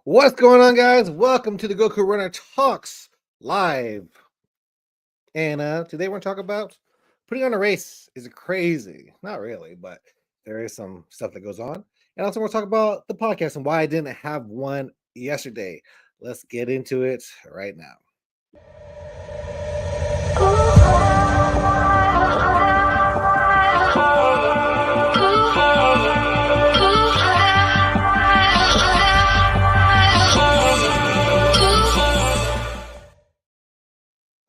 What's going on, guys? Welcome to the Goku Runner Talks live. And today we're going to talk about putting on a race is crazy. Not really, but there is some stuff that goes on. And also, we'll talk about the podcast and why I didn't have one yesterday. Let's get into it right now.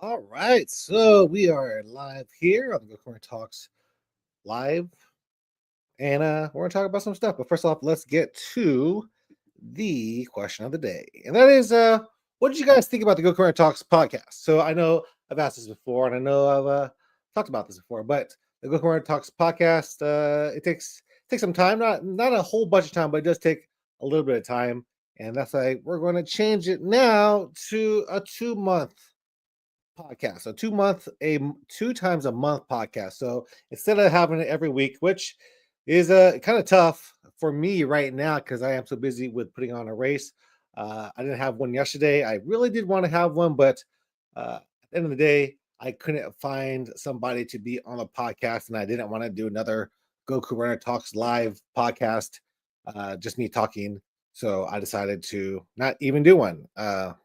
All right, so we are live here on the Goku Runner Talks live. And we're going to talk about some stuff. But first off, let's get to the question of the day. And that is, what did you guys think about the Goku Runner Talks podcast? So I know I've asked this before, and I know I've talked about this before, but the Goku Runner Talks podcast, it takes some time, not a whole bunch of time, but it does take a little bit of time. And that's why we're going to change it now to a 2-month podcast. So 2 times a month podcast. So instead of having it every week, which is kind of tough for me right now because I am so busy with putting on a race. I didn't have one yesterday. I really did want to have one, but at the end of the day, I couldn't find somebody to be on the podcast, and I didn't want to do another Goku Runner Talks live podcast, just me talking. So I decided to not even do one.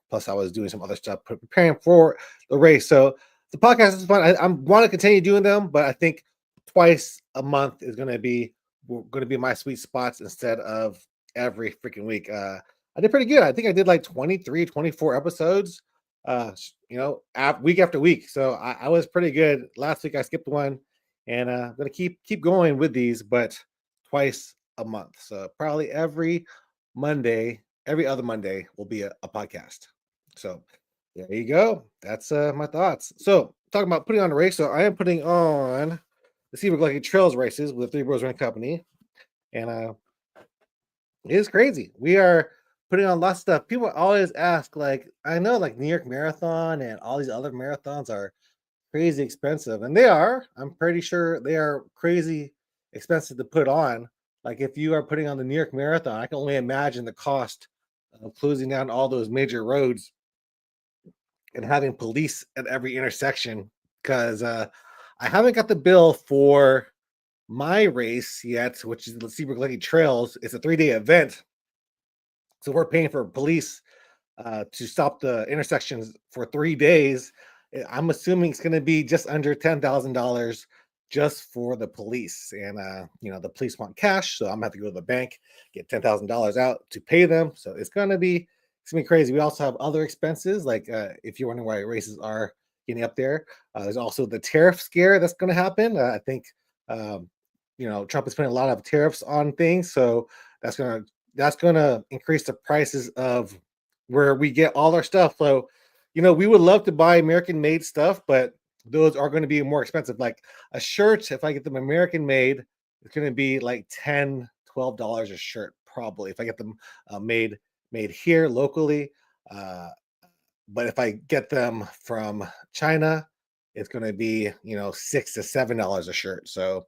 Plus, I was doing some other stuff, preparing for the race. So the podcast is fun. I want to continue doing them, but I think twice a month is going to be my sweet spots instead of every freaking week. I did pretty good. I think I did like 23, 24 episodes, week after week. So I was pretty good. Last week I skipped one, and I'm going to keep going with these, but twice a month. So probably every other Monday will be a podcast. So there you go. That's my thoughts. So talking about putting on a race. So I am putting on the Seabrook Lucky Trails races with the Three Bros Running Company. And it is crazy. We are putting on lots of stuff. People always ask, like, I know like New York Marathon and all these other marathons are crazy expensive. And they are. I'm pretty sure they are crazy expensive to put on. Like if you are putting on the New York Marathon, I can only imagine the cost of closing down all those major roads and having police at every intersection, because I haven't got the bill for my race yet, which is the Seabrook Lucky Trails. It's a 3-day event. So we're paying for police to stop the intersections for 3 days. I'm assuming it's going to be just under $10,000 just for the police. And, the police want cash. So I'm going to have to go to the bank, get $10,000 out to pay them. So it's going to be crazy. We also have other expenses. Like if you're wondering why races are getting up there, there's also the tariff scare that's going to happen. I think, Trump is putting a lot of tariffs on things. So that's going to increase the prices of where we get all our stuff. So, we would love to buy American made stuff, but those are going to be more expensive. Like a shirt, if I get them American made, it's going to be like $10, $12 a shirt, probably, if I get them made here locally. But if I get them from China, it's going to be, $6 to $7 a shirt. So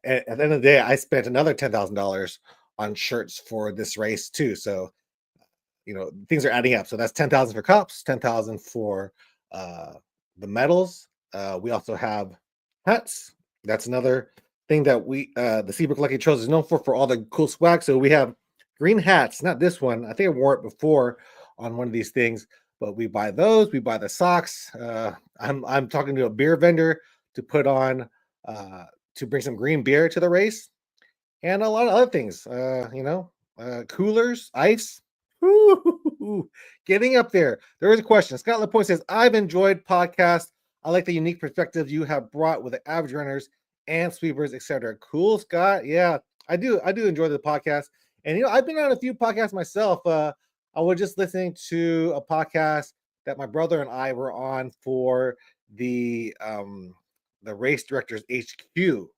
at the end of the day, I spent another $10,000 on shirts for this race too. So, things are adding up. So that's 10,000 for cups, 10,000 for the medals. We also have hats. That's another thing that the Seabrook Lucky Trails is known for all the cool swag. So we have green hats, not this one. I think I wore it before on one of these things, but we buy those. We buy the socks. I'm talking to a beer vendor to put on to bring some green beer to the race, and a lot of other things. Coolers, ice. Woo-hoo-hoo-hoo. Getting up there. There is a question. Scott Lapointe says, I've enjoyed podcasts. I like the unique perspectives you have brought with the average runners and sweepers, etc. Cool, Scott. Yeah, I do enjoy the podcast. And I've been on a few podcasts myself. I was just listening to a podcast that my brother and I were on for the Race Directors HQ,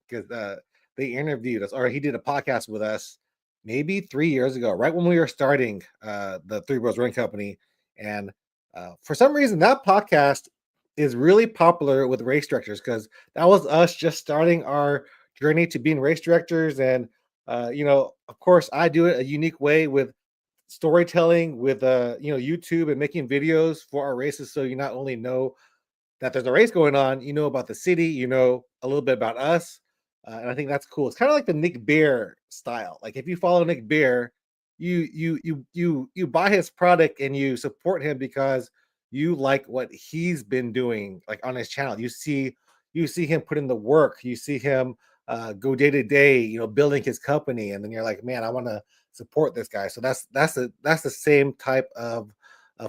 because they interviewed us, or he did a podcast with us maybe 3 years ago, right when we were starting the Three Bros Running Company. And for some reason, that podcast is really popular with race directors, because that was us just starting our journey to being race directors. And, of course, I do it a unique way with storytelling with YouTube and making videos for our races, so you not only know that there's a race going on, you know about the city, you know a little bit about us, and I think that's cool. It's kind of like the Nick Bear style. Like if you follow Nick Bear, you buy his product and you support him because you like what he's been doing, like on his channel. You see him put in the work. You see him go day to day, building his company, and then you're like, man, I want to support this guy. So that's the same type of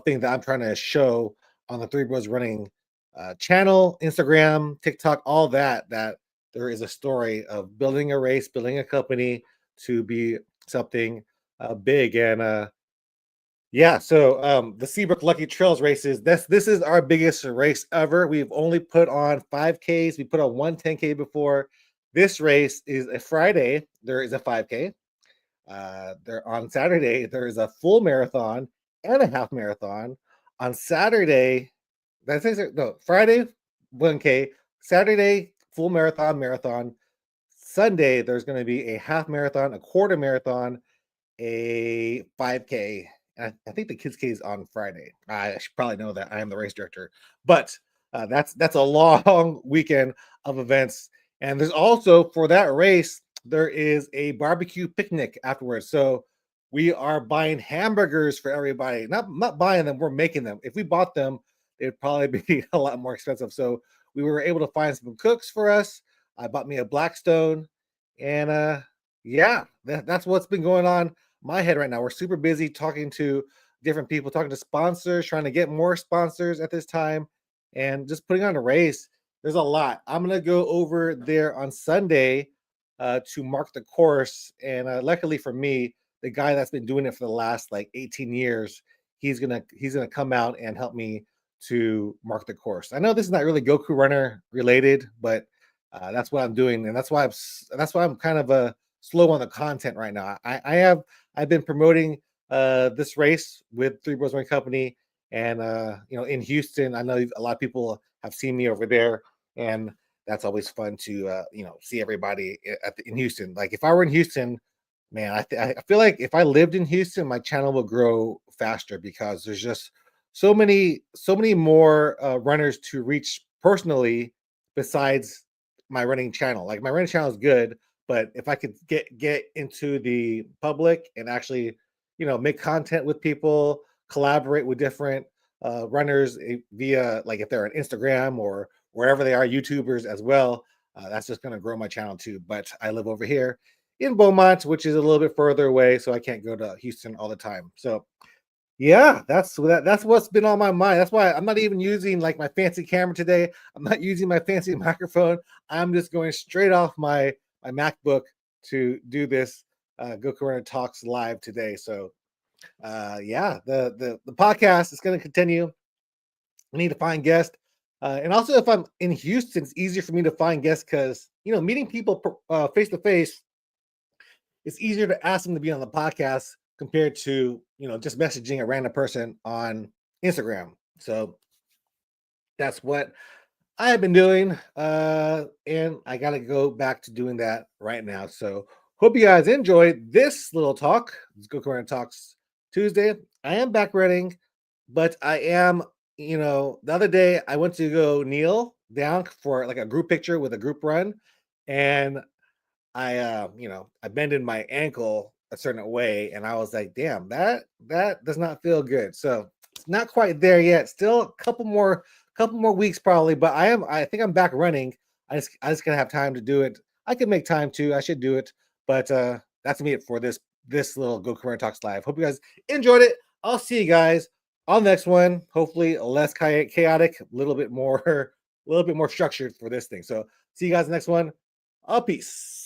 thing that I'm trying to show on the Three Bros Running channel, Instagram, TikTok, all that. That there is a story of building a race, building a company to be something big. And yeah, so the Seabrook Lucky Trails races. This is our biggest race ever. We've only put on 5Ks. We put on one 10K before. This race is a Friday. There is a 5K. There on Saturday there is a full marathon and a half marathon. On Saturday, no, Friday 1K, Saturday full marathon. Sunday there's going to be a half marathon, a quarter marathon, a 5K. I think the Kids K is on Friday. I should probably know that. I am the race director, but that's a long weekend of events. And there's also for that race there is a barbecue picnic afterwards. So we are buying hamburgers for everybody. Not buying them, we're making them. If we bought them, it'd probably be a lot more expensive. So we were able to find some cooks for us. I bought me a Blackstone, and yeah, that's what's been going on my head right now. We're super busy talking to different people, talking to sponsors, trying to get more sponsors at this time, and just putting on a race. There's a lot. I'm gonna go over there on Sunday to mark the course, and luckily for me, the guy that's been doing it for the last like 18 years, he's gonna come out and help me to mark the course. I know this is not really Goku Runner related, but that's what I'm doing, and that's why I'm kind of slow on the content right now. I've been promoting this race with Three Bros Running Company, and in Houston. I know a lot of people have seen me over there, and that's always fun to see everybody in Houston. Like if I were in Houston, man, I feel like if I lived in Houston, my channel would grow faster because there's just so many more runners to reach personally besides my running channel. Like my running channel is good, but if I could get into the public and actually, make content with people, collaborate with different runners via like if they're on Instagram or wherever they are, YouTubers as well, that's just going to grow my channel too. But I live over here in Beaumont, which is a little bit further away, so I can't go to Houston all the time. So yeah, that's what's been on my mind. That's why I'm not even using like my fancy camera today. I'm not using my fancy microphone. I'm just going straight off my MacBook to do this Go Corona Talks live today. So yeah, the podcast is going to continue. I need to find guests. And also, if I'm in Houston, it's easier for me to find guests because meeting people face to face, it's easier to ask them to be on the podcast compared to just messaging a random person on Instagram. So that's what I have been doing, and I got to go back to doing that right now. So hope you guys enjoyed this little talk. Let's go Korean Talks Tuesday. I am back running, but I am, the other day I went to go kneel down for like a group picture with a group run, and I bended my ankle a certain way, and I was like, damn, that does not feel good. So it's not quite there yet. Still a couple more weeks probably, but I think I'm back running. I just gotta have time to do it. I can make time too. I should do it, but that's me for this little Go Career Talks live. Hope you guys enjoyed it. I'll see you guys on the next one. Hopefully less chaotic, a little bit more structured for this thing. So see you guys next one. Peace.